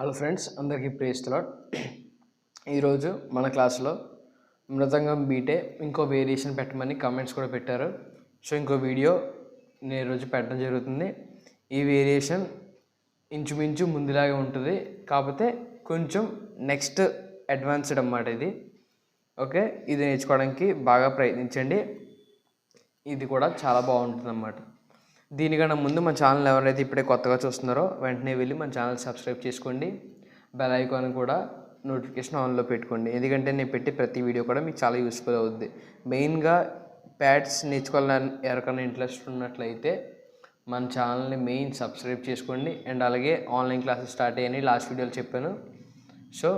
Hello friends, అందరికీ praise the lord. ఈరోజు మన క్లాస్లో మృదంగం బీటే ఇంకో వేరియేషన్ పెట్టమని కామెంట్స్ కూడా పెట్టారు. సో ఇంకో వీడియో నేను ఈరోజు పెట్టడం జరుగుతుంది. ఈ వేరియేషన్ ఇంచుమించు ముందులాగే ఉంటుంది, కాకపోతే కొంచెం నెక్స్ట్ అడ్వాన్స్డ్ అన్నమాట ఇది. ఓకే, ఇది నేర్చుకోవడానికి బాగా ప్రయత్నించండి. ఇది కూడా చాలా బాగుంటుంది అన్నమాట. దీనికన్నా ముందు మన ఛానల్ ఎవరైతే ఇప్పుడే కొత్తగా చూస్తున్నారో వెంటనే వెళ్ళి మన ఛానల్ సబ్స్క్రైబ్ చేసుకోండి. బెల్ ఐకాన్ కూడా నోటిఫికేషన్ ఆన్లో పెట్టుకోండి, ఎందుకంటే నేను పెట్టే ప్రతి వీడియో కూడా మీకు చాలా యూస్ఫుల్ అవుద్ది. మెయిన్గా ప్యాడ్స్ నేర్చుకోవాలని ఎవరికైనా ఇంట్రెస్ట్ ఉన్నట్లయితే మన ఛానల్ని మెయిన్ సబ్స్క్రైబ్ చేసుకోండి. అండ్ అలాగే ఆన్లైన్ క్లాసెస్ స్టార్ట్ అయ్యాయని లాస్ట్ వీడియోలో చెప్పాను. సో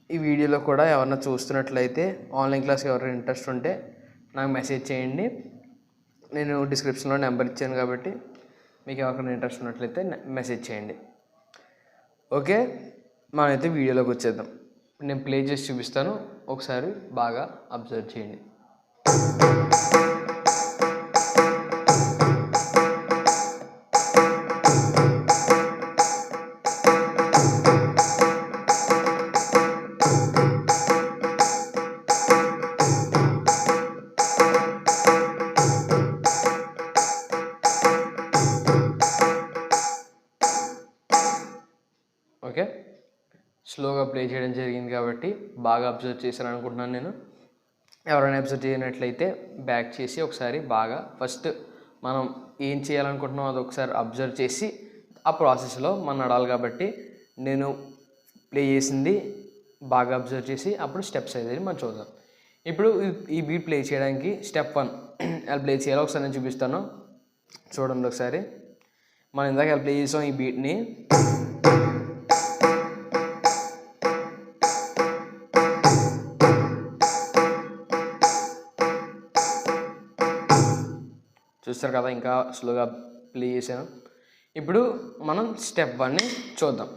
ఈ వీడియోలో కూడా ఎవరైనా చూస్తున్నట్లయితే ఆన్లైన్ క్లాస్కి ఎవరైనా ఇంట్రెస్ట్ ఉంటే నాకు మెసేజ్ చేయండి. నేను డిస్క్రిప్షన్లో నెంబర్ ఇచ్చాను కాబట్టి మీకు ఎవరికైనా ఇంట్రెస్ట్ ఉన్నట్లయితే మెసేజ్ చేయండి. ఓకే, మనమైతే వీడియోలోకి వచ్చేద్దాం. నేను ప్లే చేసి చూపిస్తాను, ఒకసారి బాగా అబ్జర్వ్ చేయండి. ఓకే, స్లోగా ప్లే చేయడం జరిగింది కాబట్టి బాగా అబ్జర్వ్ చేశాను అనుకుంటున్నాను నేను. ఎవరైనా అబ్జర్వ్ చేయనట్లయితే బ్యాక్ చేసి ఒకసారి బాగా ఫస్ట్ మనం ఏం చేయాలనుకుంటున్నాం అది ఒకసారి అబ్జర్వ్ చేసి ఆ ప్రాసెస్లో మనం నడాలి. కాబట్టి నేను ప్లే చేసింది బాగా అబ్జర్వ్ చేసి అప్పుడు స్టెప్స్ అనేది మనం చూద్దాం. ఇప్పుడు ఈ బీట్ ప్లే చేయడానికి స్టెప్ 1 ఎలా ప్లే చేయాలో ఒకసారి నేను చూపిస్తాను, చూడండి ఒకసారి. మనం ఇందాక ఎలా ప్లే చేసాం ఈ బీట్ని. చూస్తారు కదా, ఇంకా స్లోగా ప్లే చేసాను. ఇప్పుడు మనం స్టెప్ 1ని చూద్దాం.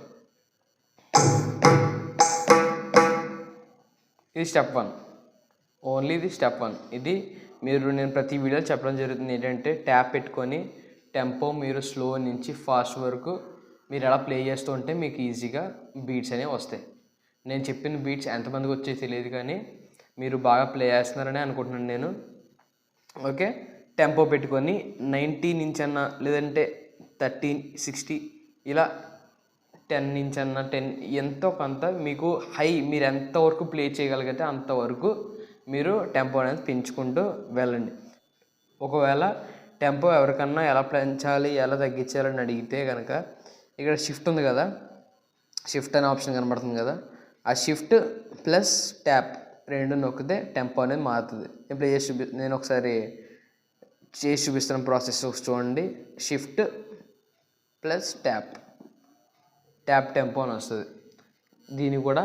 ఇది స్టెప్ 1, ఓన్లీ ఇది స్టెప్ 1. ఇది నేను ప్రతి వీడియోలో చెప్పడం జరుగుతుంది ఏంటంటే ట్యాప్ పెట్టుకొని టెంపో మీరు స్లో నుంచి ఫాస్ట్ వరకు మీరు ఎలా ప్లే చేస్తూ ఉంటే మీకు ఈజీగా బీట్స్ అనేవి వస్తాయి. నేను చెప్పిన బీట్స్ ఎంతమందికి వచ్చే తెలియదు, కానీ మీరు బాగా ప్లే చేస్తున్నారని అనుకుంటున్నాను నేను. ఓకే, టెంపో పెట్టుకొని 90 నుంచి అన్నా, లేదంటే 30, 60 ఇలా 10 నుంచి అన్న 10 ఎంతో కొంత మీకు హై మీరు ఎంతవరకు ప్లే చేయగలిగితే అంతవరకు మీరు టెంపో అనేది పెంచుకుంటూ వెళ్ళండి. ఒకవేళ టెంపో ఎవరికన్నా ఎలా పెంచాలి ఎలా తగ్గించాలని అడిగితే కనుక ఇక్కడ షిఫ్ట్ ఉంది కదా, షిఫ్ట్ అనే ఆప్షన్ కనబడుతుంది కదా, ఆ షిఫ్ట్ ప్లస్ ట్యాప్ రెండు నొక్కితే టెంపో అనేది మారుతుంది. నేను ప్లే చేసి నేను ఒకసారి చేసి చూపిస్తున్న ప్రాసెస్ చూడండి. షిఫ్ట్ ప్లస్ ట్యాప్ టెంపో అని వస్తుంది. దీన్ని కూడా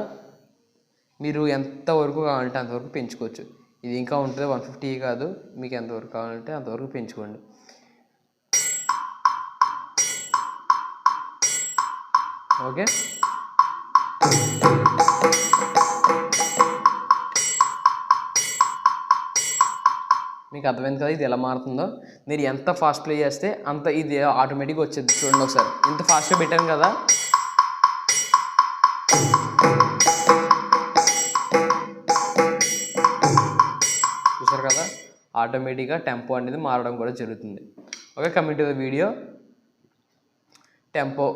మీరు ఎంతవరకు కావాలంటే అంతవరకు పెంచుకోవచ్చు. ఇది ఇంకా ఉంటుంది 150 కాదు, మీకు ఎంతవరకు కావాలంటే అంతవరకు పెంచుకోండి. ఓకే, మీకు అర్థమైంది కదా ఇది ఎలా మారుతుందో. మీరు ఎంత ఫాస్ట్ ప్లే చేస్తే అంత ఇది ఆటోమేటిక్గా వచ్చేది. చూడండి ఒకసారి, ఇంత ఫాస్ట్గా పెట్టాను కదా, చూసారు కదా, ఆటోమేటిక్గా టెంపో అనేది మారడం కూడా జరుగుతుంది. Okay, coming to the video. Tempo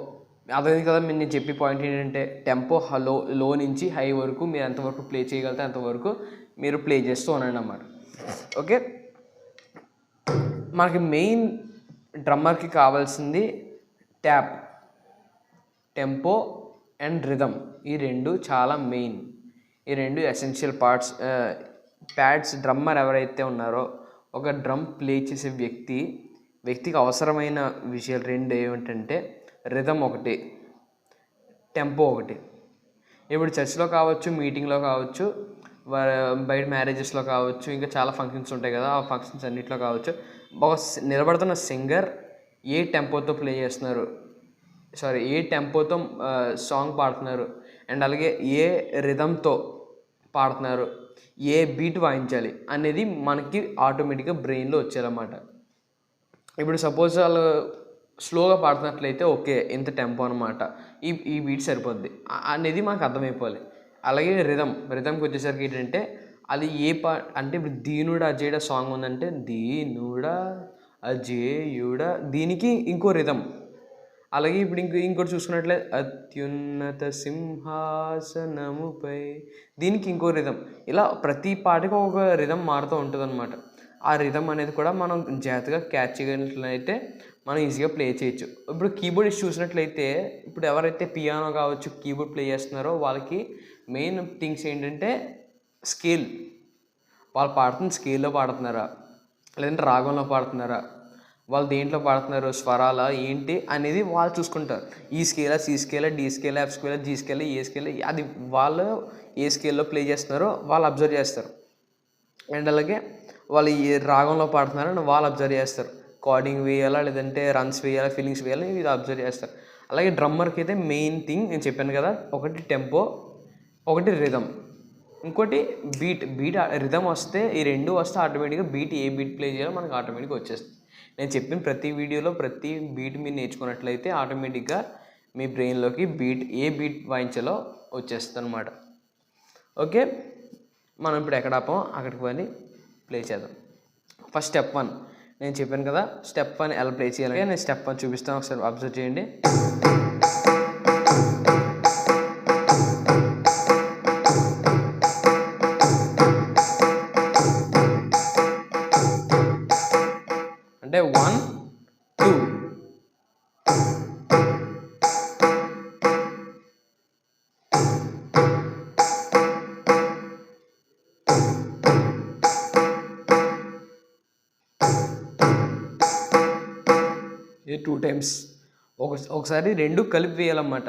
అర్థమైంది కదా. నేను చెప్పే పాయింట్ ఏంటంటే టెంపో లో నుంచి హై వరకు మీరు ఎంతవరకు ప్లే చేయగలిగితే అంతవరకు మీరు ప్లే చేస్తూ ఉండండి అన్నమాట. ఓకే, మనకి మెయిన్ డ్రమ్మర్కి కావాల్సింది ట్యాప్, టెంపో అండ్ రిథమ్. ఈ రెండు చాలా మెయిన్, ఈ రెండు ఎసెన్షియల్ పార్ట్స్. ప్యాడ్స్ డ్రమ్మర్ ఎవరైతే ఉన్నారో, ఒక డ్రమ్ ప్లే చేసే వ్యక్తికి అవసరమైన విషయాలు రెండు ఏమిటంటే రిథమ్ ఒకటి, టెంపో ఒకటి. ఇప్పుడు చర్చ్లో కావచ్చు, మీటింగ్లో కావచ్చు, బయట మ్యారేజెస్లో కావచ్చు, ఇంకా చాలా ఫంక్షన్స్ ఉంటాయి కదా, ఆ ఫంక్షన్స్ అన్నింటిలో కావచ్చు, ఒక నిలబడుతున్న సింగర్ ఏ టెంపోతో ప్లే చేస్తున్నారు, ఏ టెంపోతో సాంగ్ పాడుతున్నారు, అండ్ అలాగే ఏ రిథమ్తో పాడుతున్నారు, ఏ బీట్ వాయించాలి అనేది మనకి ఆటోమేటిక్గా బ్రెయిన్లో వచ్చేయాలన్నమాట. ఇప్పుడు సపోజ్ వాళ్ళు స్లోగా పాడుతున్నట్లయితే ఓకే ఇంత టెంపో అనమాట, ఈ బీట్ సరిపోద్ది అనేది మనకు అర్థమైపోవాలి. అలాగే రిథంకి వచ్చేసరికి ఏంటంటే అది అంటే ఇప్పుడు దీనుడా అజేయుడా సాంగ్ ఉందంటే దీనుడా అజేయుడా దీనికి ఇంకో రిథం. అలాగే ఇప్పుడు ఇంకోటి చూసుకున్నట్లయితే అత్యున్నత సింహాసనముపై దీనికి ఇంకో రిథం. ఇలా ప్రతి పాటకి ఒక రిథం మారుతూ ఉంటుంది అనమాట. ఆ రిథం అనేది కూడా మనం జాగ్రత్తగా క్యాచ్ చేయగలిగినట్లయితే మనం ఈజీగా ప్లే చేయొచ్చు. ఇప్పుడు కీబోర్డ్ చూసినట్లయితే ఇప్పుడు ఎవరైతే పియానో కావచ్చు కీబోర్డ్ ప్లే చేస్తున్నారో వాళ్ళకి మెయిన్ థింగ్స్ ఏంటంటే స్కేల్. వాళ్ళు పాడుతున్న స్కేల్లో పాడుతున్నారా లేదంటే రాగంలో పాడుతున్నారా, వాళ్ళు దేంట్లో పాడుతున్నారు, స్వరాల ఏంటి అనేది వాళ్ళు చూసుకుంటారు. ఈ స్కేలా, సి స్కేలా, డి స్కేలా, ఎఫ్ స్కేలా, జీ స్కేలా, ఏ స్కేలా, అది వాళ్ళు ఏ స్కేల్లో ప్లే చేస్తున్నారో వాళ్ళు అబ్జర్వ్ చేస్తారు. అండ్ అలాగే వాళ్ళు ఏ రాగంలో పాడుతున్నారని వాళ్ళు అబ్జర్వ్ చేస్తారు. కార్డింగ్ వేయాలా లేదంటే రన్స్ వేయాలా, ఫీలింగ్స్ వేయాలా, ఇది అబ్జర్వ్ చేస్తారు. అలాగే డ్రమ్మర్కి అయితే మెయిన్ థింగ్ నేను చెప్పాను కదా, ఒకటి టెంపో, ఒకటి రిథం, ఇంకోటి బీట్. రిథం వస్తే ఈ రెండు వస్తే ఆటోమేటిక్గా ఏ బీట్ ప్లే చేయాలో మనకు ఆటోమేటిక్గా వచ్చేస్తుంది. నేను చెప్పిన ప్రతి వీడియోలో ప్రతి బీట్ మీరు నేర్చుకున్నట్లయితే ఆటోమేటిక్గా మీ బ్రెయిన్లోకి ఏ బీట్ వాయించాలో వచ్చేస్తుంది అనమాట. ఓకే, మనం ఇప్పుడు ఎక్కడ ఆపామో అక్కడికి వెళ్ళి ప్లే చేద్దాం. ఫస్ట్ స్టెప్ 1 నేను చెప్పాను కదా, స్టెప్ 1 ఎలా ప్లే చేయాలంటే నేను స్టెప్ 1 చూపిస్తాను, ఒకసారి అబ్జర్వ్ చేయండి. అంటే 1 2 ఇది 2 times. ఒకసారి రెండు కలిపి వేయాలన్నమాట,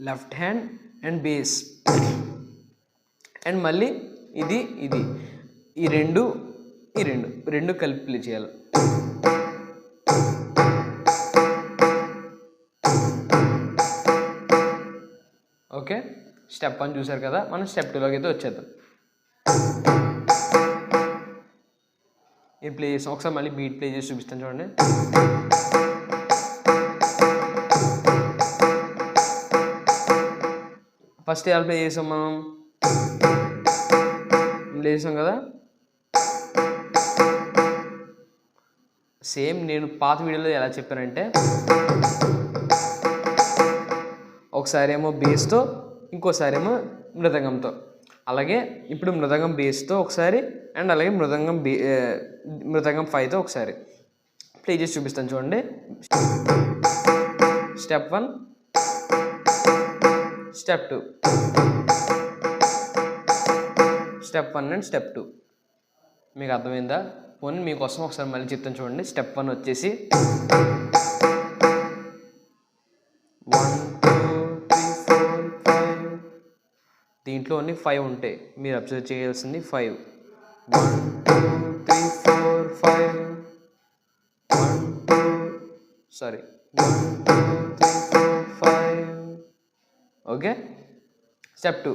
left hand and bass, and మళ్ళీ ఇది ఈ రెండు కలిపి ప్లే చేయాలి. ఓకే, స్టెప్ 1 చూసారు కదా, మనం స్టెప్ 2లోకి అయితే వచ్చేద్దాం. ఇది ప్లే చేస్తాం, ఒకసారి మళ్ళీ బీట్ ప్లే చేసి చూపిస్తాను చూడండి. ఫస్ట్ ఎలా ప్లే చేసాం, మనం ప్లే చేసాం కదా, సేమ్ నేను పాత వీడియోలో ఎలా చెప్పానంటే ఒకసారి ఏమో బేస్తో, ఇంకోసారి ఏమో మృదంగంతో. అలాగే ఇప్పుడు మృదంగం బేస్తో ఒకసారి, అండ్ అలాగే మృదంగం 5తో ఒకసారి ప్లే చేసి చూపిస్తాను చూడండి. Step 1, step 2, step 1 and step 2. మీకు అర్థమైందా? పోనీ మీకోసం ఒకసారి మళ్ళీ చెప్తాను చూడండి. స్టెప్ 1 వచ్చేసి 1 2 3 4 5, దీంట్లో అన్ని 5 ఉంటాయి, మీరు అబ్జర్వ్ చేయాల్సింది 5. 1 2 3 4 5 1 2 3 4 5. Okay, step 2.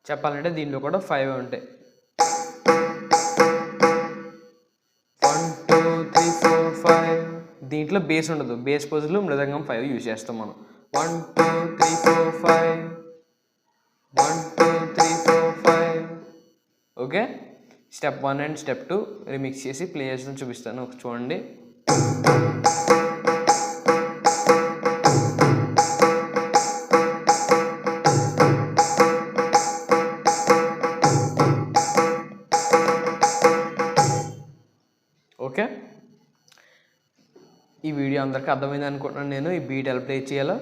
చెప్పాలంటే దీంట్లో కూడా 5 ఉంటాయి. 1 2 3 4 5. దీంట్లో బేస్ ఉండదు, బేస్ పొజిషన్లో మృదంగం 5 యూజ్ చేస్తాం మనం. 1 2 3 4 5 1 2 3 4 5. Okay, step 1 and step 2 remix చేసి ప్లే చేసి చూపిస్తాను, ఒక చూడండి. ఓకే, ఈ వీడియో అందరికీ అర్థమైంది అనుకుంటున్నాను నేను, ఈ బీట్ ఎలా ప్లే చేయాలో.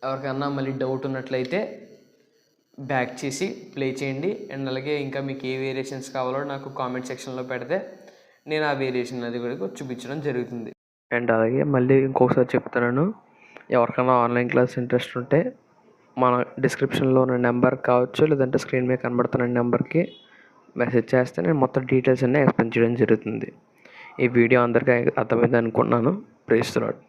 ఎవరికన్నా మళ్ళీ డౌట్ ఉన్నట్లయితే బ్యాక్ చేసి ప్లే చేయండి. అండ్ అలాగే ఇంకా మీకు ఏ వేరియేషన్స్ కావాలో నాకు కామెంట్ సెక్షన్లో పెడితే నేను ఆ వేరియేషన్ అది కూడా చూపించడం జరుగుతుంది. అండ్ అలాగే మళ్ళీ ఇంకొకసారి చెప్తున్నాను, ఎవరికైనా ఆన్లైన్ క్లాస్ ఇంట్రెస్ట్ ఉంటే మన డిస్క్రిప్షన్లో ఉన్న నెంబర్ కావచ్చు, లేదంటే స్క్రీన్ మీద కనబడుతున్న నెంబర్కి మెసేజ్ చేస్తే నేను మొత్తం డీటెయిల్స్ అన్నీ ఎక్స్ప్లెయిన్ చేయడం జరుగుతుంది. ఈ వీడియో అందరికీ అర్థమైంది అనుకుంటున్నాను. Praise the lord.